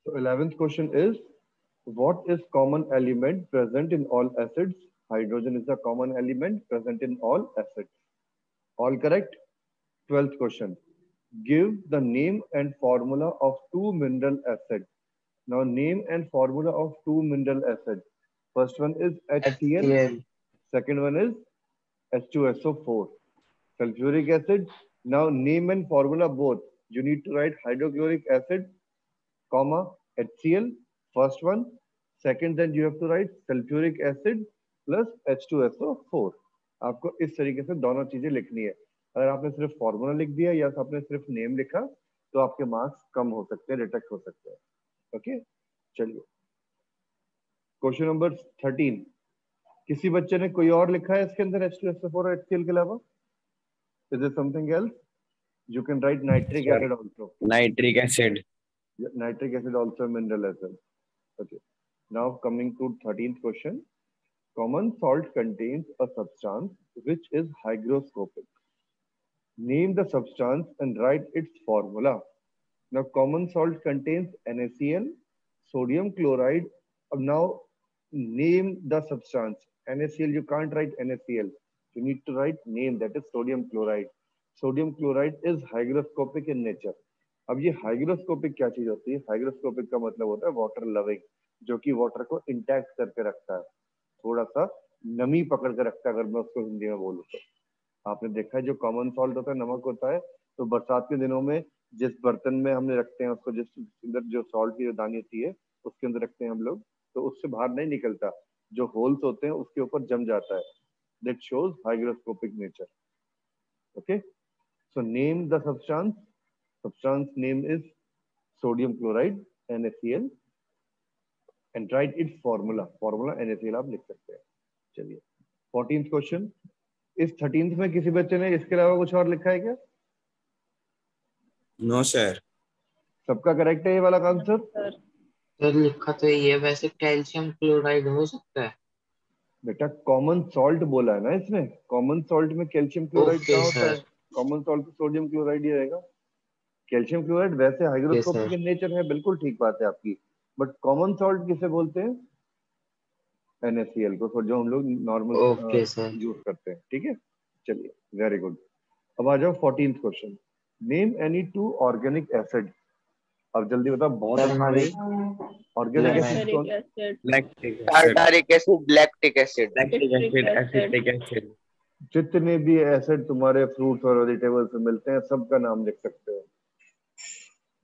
So 11th question is, what is common element present in all acids? Hydrogen is a common element present in all acids. All correct? 12th question. Give the name and formula of two mineral acids. Now name and formula of two mineral acids. First one is HCl. HCl. Second one is H2SO4. Sulfuric acid. Now name and formula both. You need to write hydrochloric acid, comma, HCl, first one. Second, then you have to write sulfuric acid plus H2SO4. आपको इस तरीके से दोनों चीजें लिखनी है. अगर आपने सिर्फ फॉर्मूला लिख दिया या आपने सिर्फ नेम लिखा तो आपके मार्क्स कम हो सकते हैं, डिटेक्ट हो सकते हैं. ओके, चलिए क्वेश्चन नंबर 13. किसी बच्चे ने कोई और लिखा है इसके अंदर H2SO4 और HCl के अलावा? Is there something else? You can write nitric acid also. Nitric acid. Nitric acid also a mineral acid. Okay. Now coming to 13th question. Common salt contains a substance which is hygroscopic. Name the substance and write its formula. Now common salt contains NaCl, sodium chloride. Now name the substance. NaCl, you can't write NaCl. You need to write name, that is sodium chloride. Sodium chloride is hygroscopic in nature. अब ये hygroscopic क्या चीज होती है? Hygroscopic का मतलब होता है वाटर लविंग, जो कि वाटर को इंटैक्ट करके रखता है, थोड़ा सा नमी पकड़ के रखता है, अगर मैं उसको हिंदी में बोलूँ तो. आपने देखा है जो कॉमन सॉल्ट होता है, नमक होता है, तो बरसात के दिनों में जिस बर्तन में हमने रखते हैं उसको, जिस अंदर जो सॉल्ट की दानी होती है उसके अंदर रखते हैं हम लोग, तो उससे बाहर नहीं निकलता, जो होल्स होते हैं उसके ऊपर जम जाता है. That shows hygroscopic nature. Okay, so name the substance. Substance name is sodium chloride, NaCl, and write its formula. Formula NaCl आप लिख सकते हैं. चलिए 14th क्वेश्चन. इस 13th में किसी बच्चे ने इसके अलावा कुछ और लिखा है क्या? No sir. सबका करेक्ट है ये वाला आंसर? सर लिखा तो ये, वैसे कैल्शियम क्लोराइड हो सकता है. बेटा कॉमन सॉल्ट बोला है ना इसमें, कॉमन सॉल्ट में कैल्शियम क्लोराइड कहाँ होता है? कॉमन सॉल्ट में सोडियम क्लोराइड ही रहेगा. कैल्शियम क्लोराइड वैसे हाइग्रोस्कोपिक इन नेचर है, बिल्कुल ठीक बात है आपकी, बट कॉमन सॉल्ट किसे बोलते हैं? NaCl को, जो हम लोग नॉर्मल यूज करते हैं. ठीक है, चलिए वेरी गुड. अब आ जाओ 14th question. Name any two organic acid. अब जल्दी बताओ, बहुत ऑर्गेनिक एसिड कौन? Lactic acid. Tartaric acid, lactic acid. Lactic acid, acetic acid. जितने भी एसिड तुम्हारे फ्रूट्स और वेजिटेबल्स में मिलते हैं सबका नाम लिख सकते हो.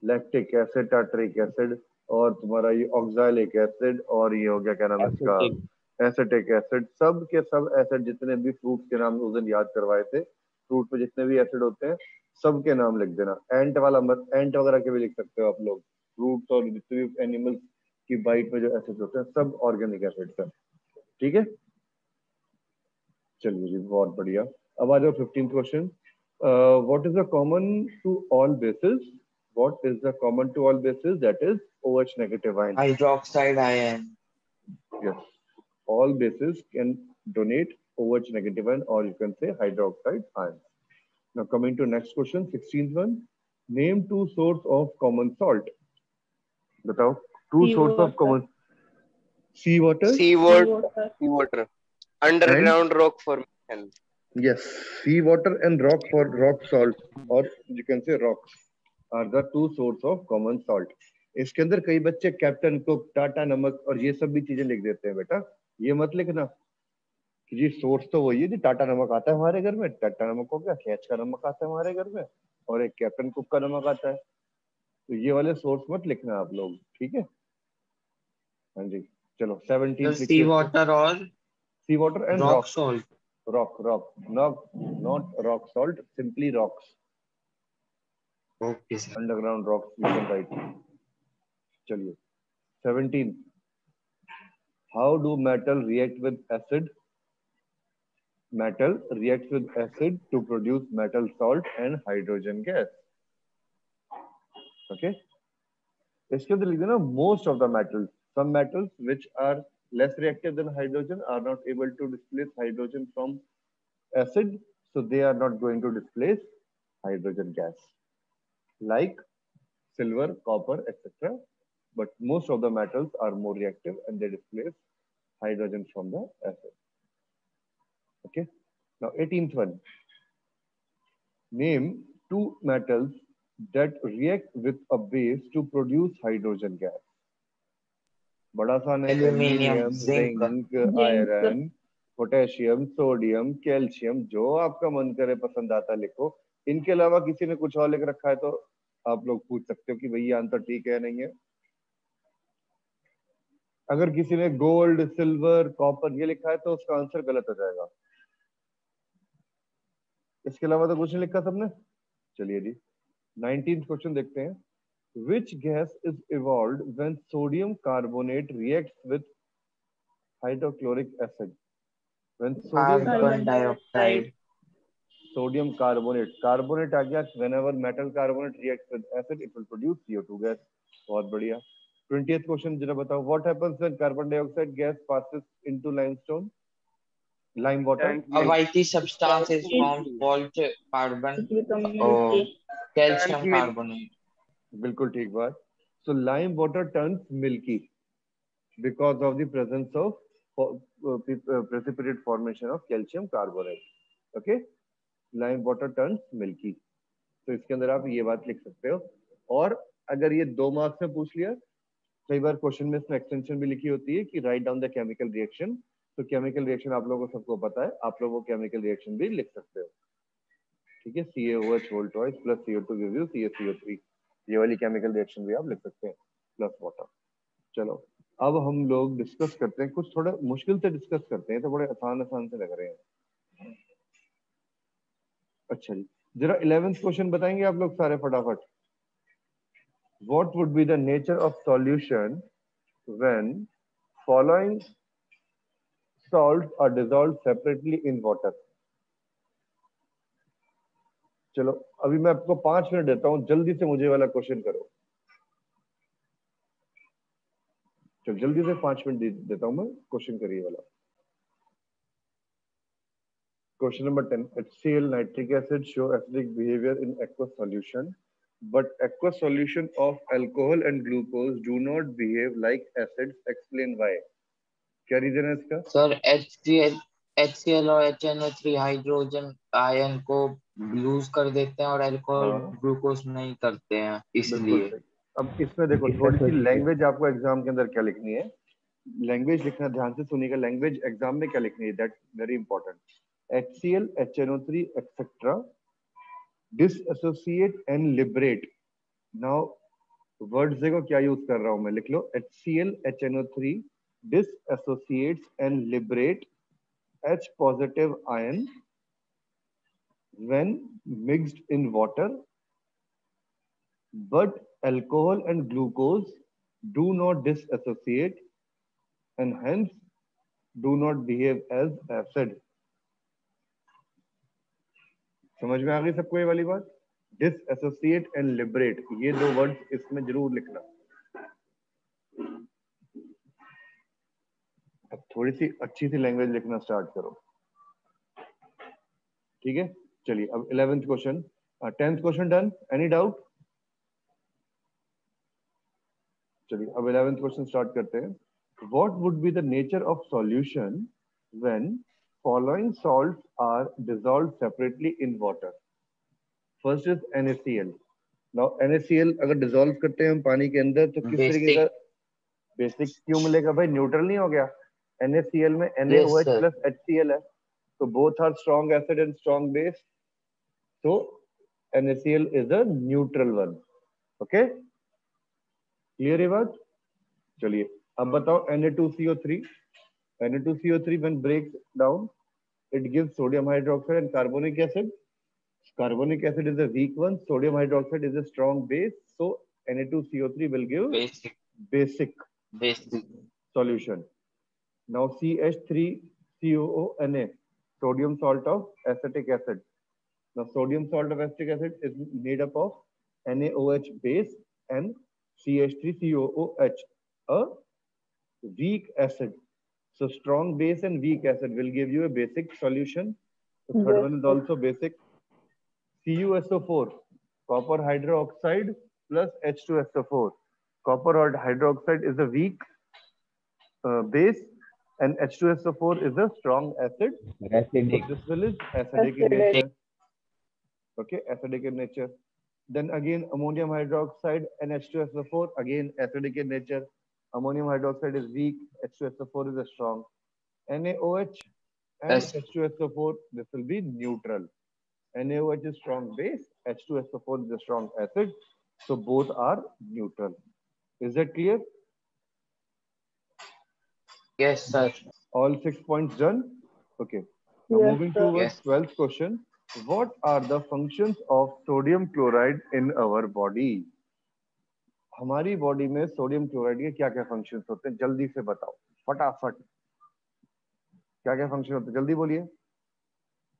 लैक्टिक एसिड, टार्टरिक एसिड, और तुम्हारा ये ऑक्सैलिक एसिड, और ये हो गया क्या नाम है इसका, एसिटिक एसिड. सब के सब एसिड, जितने भी फ्रूट्स के नाम उस दिन याद करवाए थे, फ्रूट में जितने भी एसिड होते हैं सबके नाम लिख देना. एंट वाला मत, एंट वगैरह के भी लिख सकते हो आप लोग. फ्रूट्स और जितने भी एनिमल्स की बाइट में जो एसिड होते हैं सब ऑर्गेनिक एसिड है. ठीक है, चलिए जी बहुत बढ़िया. अब आ जाओ 15th question. What is the common to all basis? What is the common to all bases? That is OH negative ion. Hydroxide ion. Yes, all bases can donate OH negative ion, or you can say hydroxide ion. Now coming to next question, 16th one. Name two sources of common salt. बताओ, two sources of common. Seawater. Seawater. Underground rock formation. Yes, seawater and rock for rock salt, or you can say rocks, are the two source of common salt. इसके अंदर कई बच्चे captain cook, Tata नमक और ये सब भी चीजें लिख देते हैं. बेटा ये मत लिखना कि जी सोर्स तो वही है, जी टाटा नमक आता है हमारे घर में, टाटा नमक हो गया, कैच का नमक आता है हमारे घर में, और एक कैप्टन कुक का नमक आता है. तो ये वाले सोर्स मत लिखना आप लोग. ठीक है, हाँ जी. चलो 17 सी वाटर और sea water and rock salt. Rock not rock salt, simply rocks. Okay sir. Underground rocks you can write. चलिए 17. How do metal react with acid? Metal reacts with acid to produce metal salt and hydrogen gas. Okay. इसके अंदर लिख देना most of the metals. Some metals which are less reactive than hydrogen are not able to displace hydrogen from acid, so they are not going to displace hydrogen gas. Like silver, copper, etc. but most of the metals are more reactive and they displace hydrogen from the acid. Okay. Now 18th one. Name two metals that react with a base to produce hydrogen gas. बड़ा सा है Aluminium, aluminium, zinc. Zinc, iron, potassium, sodium, calcium, जो आपका मन करे पसंद आता लिखो. इनके अलावा किसी ने कुछ और लिख रखा है तो आप लोग पूछ सकते हो कि भाई ये आंसर ठीक है नहीं है. अगर किसी ने गोल्ड, सिल्वर, कॉपर ये लिखा है तो उसका आंसर गलत हो जाएगा. इसके अलावा तो कुछ नहीं लिखा सबने. चलिए जी 19th क्वेश्चन देखते हैं. Which gas is evolved when sodium carbonate reacts with hydrochloric acid? When Carbon dioxide. sodium carbonate, carbonate आ गया. Whenever metal carbonate reacts with acid, it will produce CO2 gas. बहुत बढ़िया. 20th क्वेश्चन जरा बताओ. What happens when carbon dioxide gas passes into limestone? Lime water. A whitey substance is formed called carbon or calcium carbonate. बिल्कुल ठीक बात. So lime water turns milky because of the presence of precipitate formation of calcium carbonate. Okay, lime water turns milky. तो इसके अंदर आप ये बात लिख सकते हो. और अगर ये 2 मार्क्स में पूछ लिया, कई बार क्वेश्चन में इसमें एक्सटेंशन भी लिखी होती है कि write down the chemical reaction. तो केमिकल रिएक्शन आप लोगों को सबको पता है, आप लोग वो केमिकल रिएक्शन भी लिख सकते हो. ठीक है. CaOH whole twice plus CO2 gives you CaCO3. ये वाली केमिकल रिएक्शन भी आप लिख सकते हैं प्लस वाटर. चलो अब हम लोग डिस्कस करते हैं. कुछ थोड़ा मुश्किल से डिस्कस करते हैं, तो बड़े आसान आसान से लग रहे हैं. अच्छा जी, जरा 11th क्वेश्चन बताएंगे आप लोग सारे फटाफट. What would be the nature of solution when following salts are dissolved separately in water? चलो अभी मैं आपको 5 मिनट देता हूं, जल्दी से मुझे वाला क्वेश्चन करो. चलो जल्दी से 5 मिनट देता हूं मैं, क्वेश्चन करिए वाला. Question number 10. HCl nitric acid show acidic behavior in aqueous solution, but aqueous solution of alcohol and glucose do not behave like acids. Explain why. क्या रीजन है इसका? सर HCl और HNO3 हाइड्रोजन आयन को loose कर देते हैं और alcohol glucose नहीं करते हैं, इसलिए. अब इसमें देखो थोड़ी सी लैंग्वेज आपको एग्जाम के अंदर क्या लिखनी है. लैंग्वेज लिखना ध्यान से सुनिएगा. लैंग्वेज एग्जाम में क्या लिखनी है, that's very important. HCl, HNO3, etc. disassociate and liberate. Now words देखो क्या यूज कर रहा हूं मैं, लिख लो. HCl, HNO3 disassociates and liberate H positive ion when mixed in water, but alcohol and glucose do not disassociate and hence do not behave as acid. समझ में आ गई सबको ये वाली बात? डिसएसोसिएट एंड लिबरेट, ये 2 वर्ड्स इसमें जरूर लिखना. अब थोड़ी सी अच्छी सी लैंग्वेज लिखना स्टार्ट करो. ठीक है. चलिए अब 11th question. 10th question done. Any doubt? चलिए अब 11th क्वेश्चन स्टार्ट करते हैं. What would be the nature of solution when following salts are dissolved separately in water? First is NaCl. Now NaCl अगर डिसॉल्व करते हैं हम पानी के अंदर तो किस तरीके का बेसिक क्यों मिलेगा भाई? न्यूट्रल नहीं हो गया. NaCl में NaOH plus HCl है, तो both are strong acid and strong base, so NaCl is a neutral one. Okay, clear ये बात? चलिए अब बताओ Na2CO3. Na2CO3 when breaks down it gives sodium hydroxide and carbonic acid. Carbonic acid is a weak one, sodium hydroxide is a strong base, so Na2CO3 will give basic solution. Now CH3COONA, sodium salt of acetic acid. Now sodium salt of acetic acid is made up of NaOH base and CH3COOH, a weak acid. So strong base and weak acid will give you a basic solution. The third one is also basic. CuSO4, copper hydroxide plus H2SO4. copper hydroxide is a weak base and H2SO4 is a strong acid. So Acidic. this will is acidic in nature. Okay, acidic in nature. Then again ammonium hydroxide and H2SO4 again acidic in nature. Ammonium hydroxide is weak, H2SO4 is a strong. NaOH and Yes. H2SO4, this will be neutral. NaOH is strong base, H2SO4 is a strong acid. So both are neutral. Is that clear? Yes, sir. All 6 points done? Okay. Now Yes, moving sir. towards Yes. 12th question. What are the functions of sodium chloride in our body? हमारी body में sodium chloride के क्या क्या functions होते हैं जल्दी से बताओ फटाफट क्या क्या फंक्शन होते हैं जल्दी बोलिए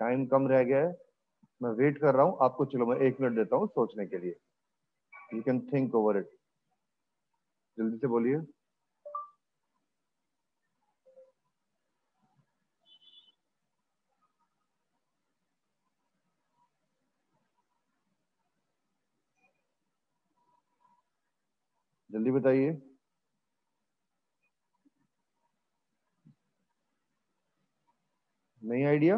टाइम कम रह गया है मैं वेट कर रहा हूं आपको चलो मैं 1 मिनट देता हूं सोचने के लिए you can think over it जल्दी से बोलिए जल्दी बताइए नहीं आइडिया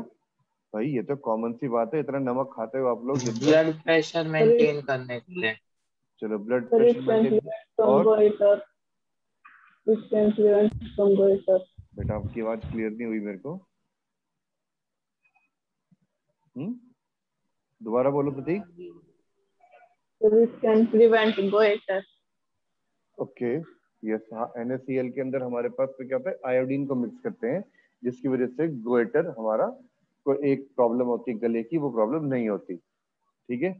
भाई ये तो कॉमन सी बात है इतना नमक खाते हो आप लोग जितना ब्लड प्रेशर मेंटेन करने के लिए। चलो blood Sir, it pressure can maintain prevent from और goiter. It can prevent from goiter. बेटा आपकी आवाज क्लियर नहीं हुई मेरे को दोबारा बोलो प्रतीक Sir, it can prevent goiter. Okay yes हाँ NaCl के अंदर हमारे पास तो क्या होता है आयोडीन को मिक्स करते हैं जिसकी वजह से गोइटर हमारा कोई एक प्रॉब्लम होती है गले की वो प्रॉब्लम नहीं होती ठीक है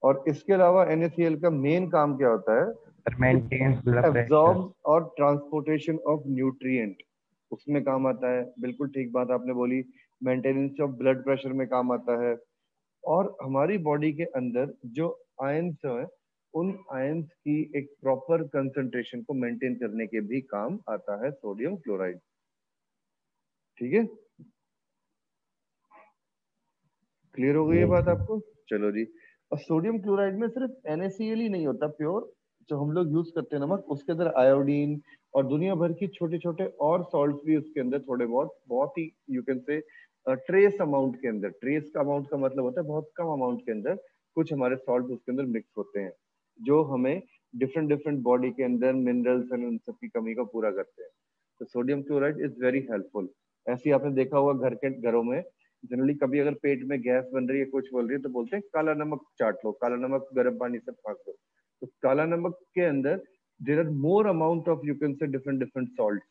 और इसके अलावा NaCl का मेन काम क्या होता है Maintains blood pressure. एब्जॉर्ब और ट्रांसपोर्टेशन ऑफ न्यूट्रिएंट उसमें काम आता है बिल्कुल ठीक बात आपने बोली मेंटेनेंस ऑफ ब्लड प्रेशर में काम आता है और हमारी बॉडी के अंदर जो आयंस है उन आयंस की एक प्रॉपर कंसंट्रेशन को मेंटेन करने के भी काम आता है सोडियम क्लोराइड ठीक है क्लियर हो गई ये बात आपको चलो जी और सोडियम क्लोराइड में सिर्फ NaCl ही नहीं होता प्योर जो हम लोग यूज करते हैं नमक उसके अंदर आयोडीन और दुनिया भर की छोटे छोटे और सॉल्ट भी उसके अंदर थोड़े बहुत ही you can say trace amount के अंदर ट्रेस का अमाउंट का मतलब होता है बहुत कम अमाउंट के अंदर कुछ हमारे सॉल्ट उसके अंदर मिक्स होते हैं जो हमें डिफरेंट डिफरेंट बॉडी के अंदर मिनरल्स एंड उन सब की कमी को पूरा करते हैं तो sodium chloride is very helpful ऐसे ही आपने देखा होगा घरों में जनरली कभी अगर पेट में गैस बन रही है कुछ बोल रही है तो बोलते हैं काला नमक चाट लो काला नमक गर्म पानी से फाँक दो तो काला नमक के अंदर there are more amount of you can say different different salt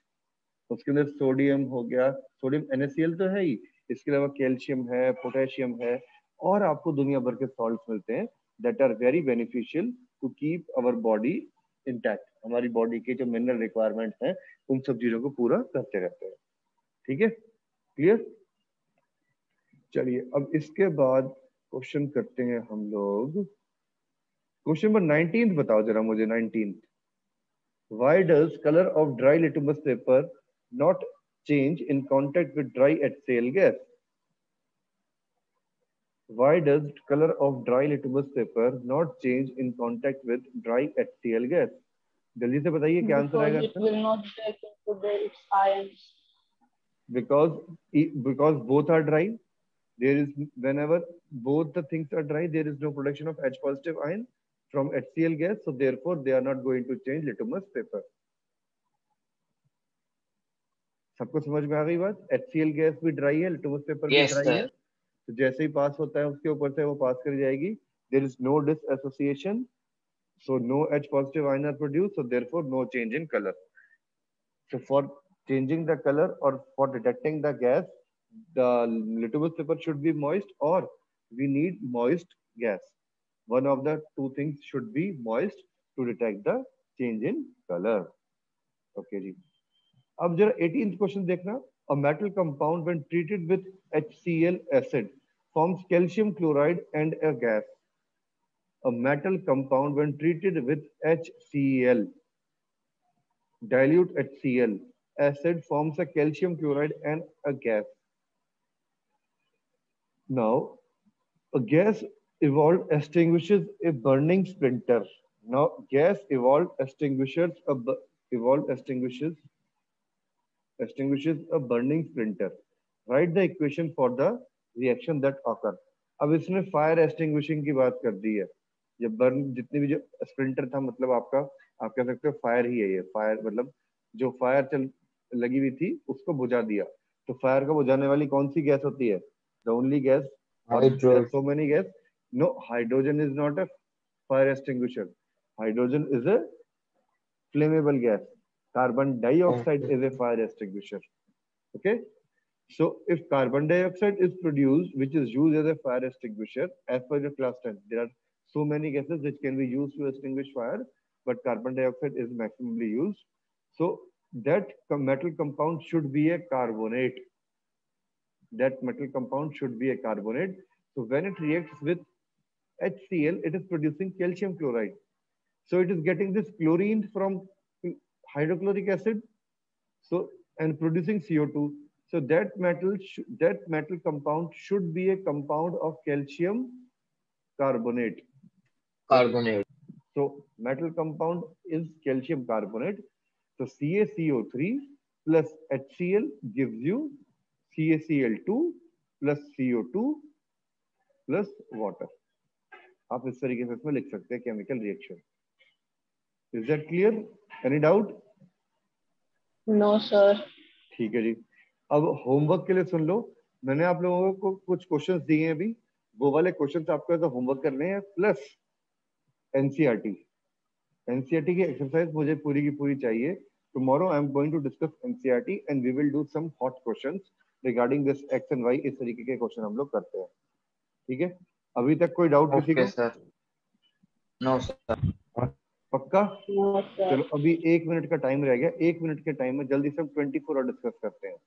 उसके अंदर सोडियम हो गया सोडियम NaCl तो है ही इसके अलावा कैल्शियम है पोटेशियम है और आपको दुनिया भर के सॉल्ट्स मिलते हैं that are very beneficial to keep our body intact हमारी बॉडी के जो मिनरल रिक्वायरमेंट है उन सब चीजों को पूरा करते रहते हैं ठीक है क्लियर चलिए अब इसके बाद क्वेश्चन करते हैं हम लोग क्वेश्चन नंबर 19 बताओ जरा मुझे 19 Why does color of dry litmus paper not change in contact with dry HCl gas? Why does color of dry litmus paper not change in contact with dry HCl gas? जल्दी से बताइए क्या answer आएगा Because it will not break into its ions. Because both are dry. There is whenever both the things are dry, there is no production of H positive ion from HCl gas, so therefore they are not going to change litmus paper. सबको समझ में आ गई बात HCl gas भी dry है litmus paper भी Yes, dry sir. है तो जैसे ही पास होता है उसके ऊपर से वो पास कर जाएगी there is no dissociation so no H positive ion are produced so therefore no change in color so for changing the color or for detecting the gas the litmus paper should be moist or we need moist gas one of the two things should be moist to detect the change in color okay ji अब जरा 18th question देखना a metal compound when treated with HCl acid forms calcium chloride and a gas a metal compound when treated with HCl dilute HCl acid forms a calcium chloride and a gas now a gas evolved extinguishes a burning splinter Now gas extinguishes a burning splinter. Write the equation for the reaction that occur. अब इसने fire extinguishing की बात कर दी है. ये burn जितनी भी जो स्प्लिंटर था मतलब आपका आप कह सकते हो फायर ही है. ये फायर मतलब जो फायर चल लगी हुई थी उसको बुझा दिया. तो फायर को बुझाने वाली कौन सी गैस होती है? द ओनली गैस और so many gas. No, hydrogen is not a fire extinguisher. Hydrogen is a flammable gas. Carbon dioxide is a fire extinguisher. Okay. So if carbon dioxide is produced, which is used as a fire extinguisher, as per the class 10, there are so many gases which can be used to extinguish fire, but carbon dioxide is maximally used. So that metal compound should be a carbonate. That metal compound should be a carbonate. So when it reacts with HCl, it is producing calcium chloride. So it is getting this chlorine from hydrochloric acid, so and producing CO2. So that metal compound should be a compound of calcium carbonate. Carbonate. So metal compound is calcium carbonate. So CaCO3 plus HCl gives you CaCl2 plus CO2 plus water. आप इस तरीके से इसमें लिख सकते हैं chemical reaction. Is that clear? Any doubt? No, sir. ठीक है जी. अब होमवर्क के लिए सुन लो. मैंने आप लोगों को कुछ क्वेश्चंस दिए हैं अभी. वो वाले क्वेश्चंस आपको ऐसा होमवर्क करने हैं प्लस एनसीईआरटी. एनसीईआरटी की एक्सरसाइज मुझे पूरी की पूरी चाहिए. Tomorrow I am going to discuss NCERT and we will do some hot questions regarding this X and Y. इस तरीके के क्वेश्चन हम लोग करते हैं. ठीक है. अभी तक कोई डाउट किसी को? सर. No sir. पक्का? No, sir. चलो अभी 1 मिनट का टाइम रह गया. 1 मिनट के टाइम में जल्दी से हम 24 और डिस्कस करते हैं.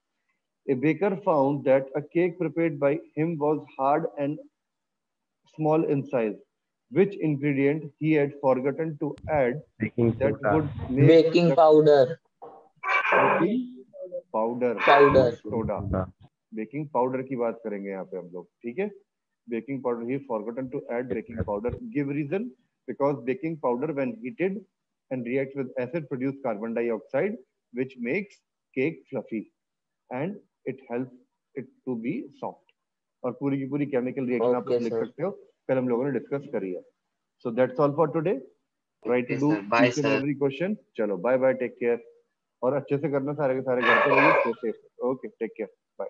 A baker found that a cake prepared by him was hard and small in size. Which ingredient he had forgotten to add baking that soda. would make Baking the powder. baking powder. Powder. Soda. Baking powder की बात करेंगे यहाँ पे हम लोग. ठीक है. Baking powder, he forgotten to add baking powder. Give reason. Because baking powder when heated and reacts with acid produce carbon dioxide which makes cake fluffy and it helps it to be soft. और पूरी की पूरी chemical reaction आप लोग लिख सकते हो. कल हम लोगों ने डिस्कस करी है. So that's all for today. Try to do each and every question. चलो बाय बाय, टेक केयर. और अच्छे से करना सारे के सारे. घर पे रहिए. Okay, take care. बाय.